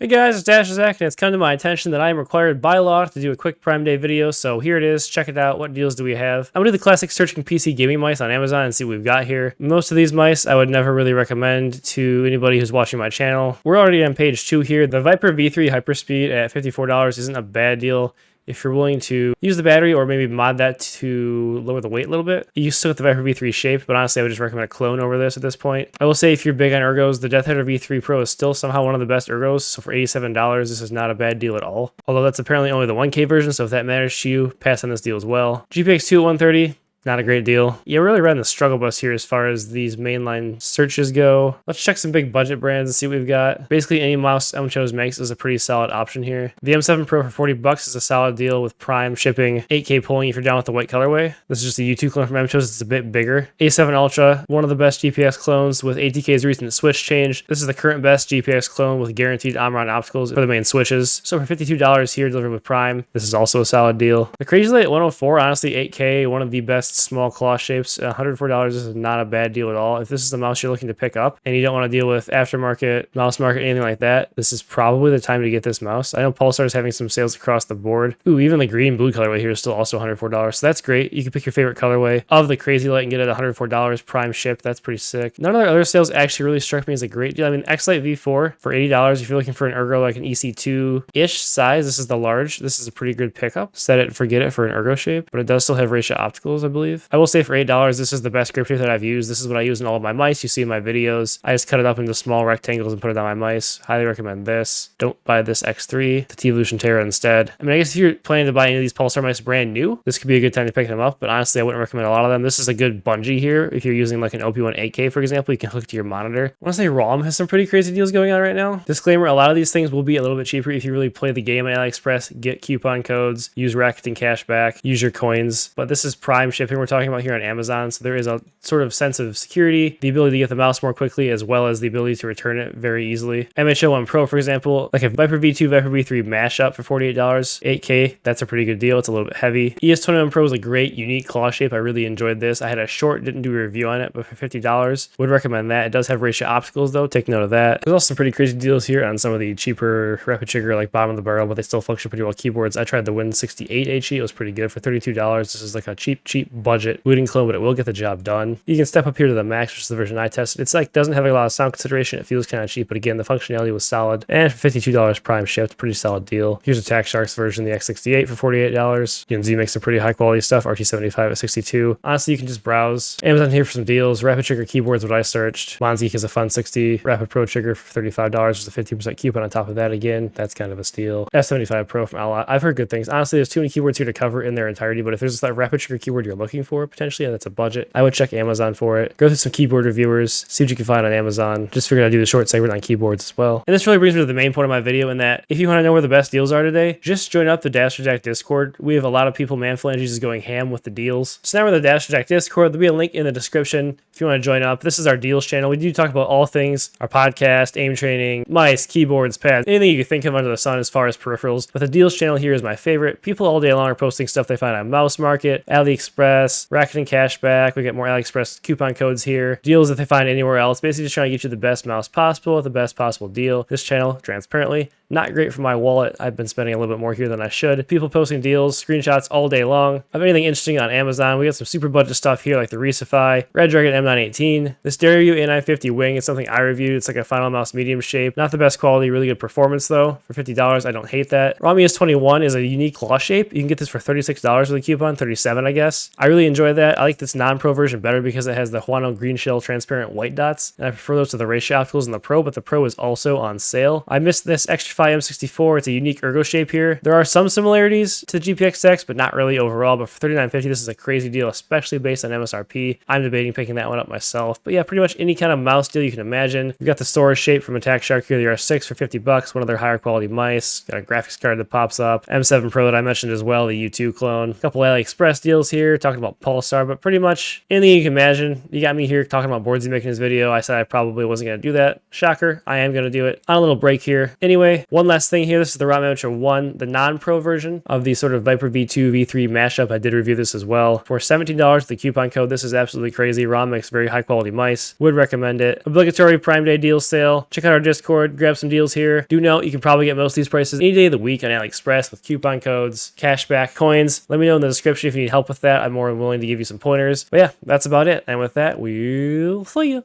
Hey guys, it's Dash Zach, and it's come to my attention that I am required by law to do a quick Prime Day video, so here it is. Check it out. What deals do we have? I'm gonna do the classic searching PC gaming mice on Amazon and see what we've got here. Most of these mice I would never really recommend to anybody who's watching my channel. We're already on page 2 here. The Viper V3 Hyperspeed at $54 isn't a bad deal. If you're willing to use the battery or maybe mod that to lower the weight a little bit, you still get the Viper V3 shape, but honestly, I would just recommend a clone over this at this point. I will say if you're big on ergos, the Death Adder V3 Pro is still somehow one of the best ergos, so for $87, this is not a bad deal at all. Although that's apparently only the 1K version, so if that matters to you, pass on this deal as well. GPX 2 at 130. Not a great deal. Yeah, we're really riding the struggle bus here as far as these mainline searches go. Let's check some big budget brands and see what we've got. Basically, any mouse Mchos makes is a pretty solid option here. The M7 Pro for $40 is a solid deal with Prime shipping, 8K polling if you're down with the white colorway. This is just a U2 clone from Mchos. It's a bit bigger. A7 Ultra, one of the best GPX clones with ATK's recent switch change. This is the current best GPX clone with guaranteed Omron opticals for the main switches. So for $52 here delivered with Prime, this is also a solid deal. The Crazylight at 104, honestly 8K, one of the best small claw shapes. $104 is not a bad deal at all. If this is the mouse you're looking to pick up and you don't want to deal with aftermarket, mouse market, anything like that, this is probably the time to get this mouse. I know Pulsar is having some sales across the board. Ooh, even the green blue colorway here is still also $104. So that's great. You can pick your favorite colorway of the Crazylight and get it at $104 Prime shipped. That's pretty sick. None of their other sales actually really struck me as a great deal. I mean, X-Lite V4 for $80, if you're looking for an ergo like an EC2-ish size, this is the large. This is a pretty good pickup. Set it and forget it for an ergo shape, but it does still have ratio opticals, I believe. I will say for $8, this is the best grip tape that I've used. This is what I use in all of my mice. You see in my videos. I just cut it up into small rectangles and put it on my mice. Highly recommend this. Don't buy this X3, the T-Evolution Terra instead. I mean, I guess if you're planning to buy any of these Pulsar mice brand new, this could be a good time to pick them up, but honestly, I wouldn't recommend a lot of them. This is a good bungee here. If you're using like an OP1 8K, for example, you can hook to your monitor. I want to say ROM has some pretty crazy deals going on right now. Disclaimer, a lot of these things will be a little bit cheaper if you really play the game on AliExpress, get coupon codes, use Rakuten cashback, use your coins, but this is Prime shipping we're talking about here on Amazon, so there is a sort of sense of security, the ability to get the mouse more quickly, as well as the ability to return it very easily. MHO1 Pro, for example, like a Viper V2, Viper V3 mashup for $48, 8K, that's a pretty good deal. It's a little bit heavy. ES21 Pro is a great, unique claw shape. I really enjoyed this. I had a short, didn't do a review on it, but for $50, would recommend that. It does have ratio opticals, though. Take note of that. There's also some pretty crazy deals here on some of the cheaper rapid trigger, like bottom of the barrel, but they still function pretty well keyboards. I tried the Win68 HE. It was pretty good for $32. This is like a cheap budget booting clone, but it will get the job done. You can step up here to the Max, which is the version I tested. It's like doesn't have a lot of sound consideration. It feels kind of cheap, but again, the functionality was solid. And for $52 Prime shipped, pretty solid deal. Here's a Tac Sharks version, the X68 for $48. Z makes some pretty high quality stuff. RT75 at $62. Honestly, you can just browse Amazon here for some deals. Rapid trigger keyboards, what I searched. Monzeek is a Fun 60 Rapid Pro trigger for $35 with a 50% coupon on top of that. Again, that's kind of a steal. S75 Pro from Ally. I've heard good things. Honestly, there's too many keyboards here to cover in their entirety, but if there's that rapid trigger keyboard you're looking for, potentially, and that's a budget, I would check Amazon for it. Go through some keyboard reviewers, see what you can find on Amazon. Just figured I'd do the short segment on keyboards as well. And this really brings me to the main point of my video, in that if you want to know where the best deals are today, just join up the Dash Jack Discord. We have a lot of people, man-phalanges is going ham with the deals. So now we're in the Dash Jack Discord. There'll be a link in the description if you want to join up. This is our deals channel. We do talk about all things, our podcast, aim training, mice, keyboards, pads, anything you can think of under the sun as far as peripherals. But the deals channel here is my favorite. People all day long are posting stuff they find on Mouse Market, AliExpress, Rakuten cashback. We get more AliExpress coupon codes here, deals that they find anywhere else. Basically just trying to get you the best mouse possible at the best possible deal. This channel, transparently, not great for my wallet. I've been spending a little bit more here than I should. People posting deals, screenshots all day long of anything interesting on Amazon. We got some super budget stuff here like the Reusify, Red Dragon M918. This Dareview A950 Wing is something I reviewed. It's like a Final Mouse medium shape. Not the best quality, really good performance though. For $50, I don't hate that. ROM ES21 is a unique claw shape. You can get this for $36 with a coupon, $37 I guess. I really enjoy that. I like this non-pro version better because it has the Huano green shell transparent white dots, and I prefer those to the ratio opticals in the Pro, but the Pro is also on sale. I missed this Xtrfy M64. It's a unique ergo shape here. There are some similarities to the GPX X, but not really overall. But for $39.50, this is a crazy deal, especially based on MSRP. I'm debating picking that one up myself. But yeah, pretty much any kind of mouse deal you can imagine. We've got the storage shape from Attack Shark here, the R6 for $50, one of their higher quality mice. Got a graphics card that pops up. M7 Pro that I mentioned as well, the U2 clone. A couple AliExpress deals here, talking about Pulsar, but pretty much anything you can imagine. You got me here talking about boards making this video. I said I probably wasn't going to do that. Shocker, I am going to do it on a little break here. Anyway, One last thing here, this is the ROM Amateur 1, the non-pro version of the sort of Viper V2, V3 mashup. I did review this as well. For $17 with the coupon code, this is absolutely crazy. ROM makes very high quality mice. Would recommend it. Obligatory Prime Day deal sale. Check out our Discord, grab some deals here. Do note, you can probably get most of these prices any day of the week on AliExpress with coupon codes, cashback, coins. Let me know in the description if you need help with that. I'm more than willing to give you some pointers. But yeah, that's about it. And with that, we'll see you.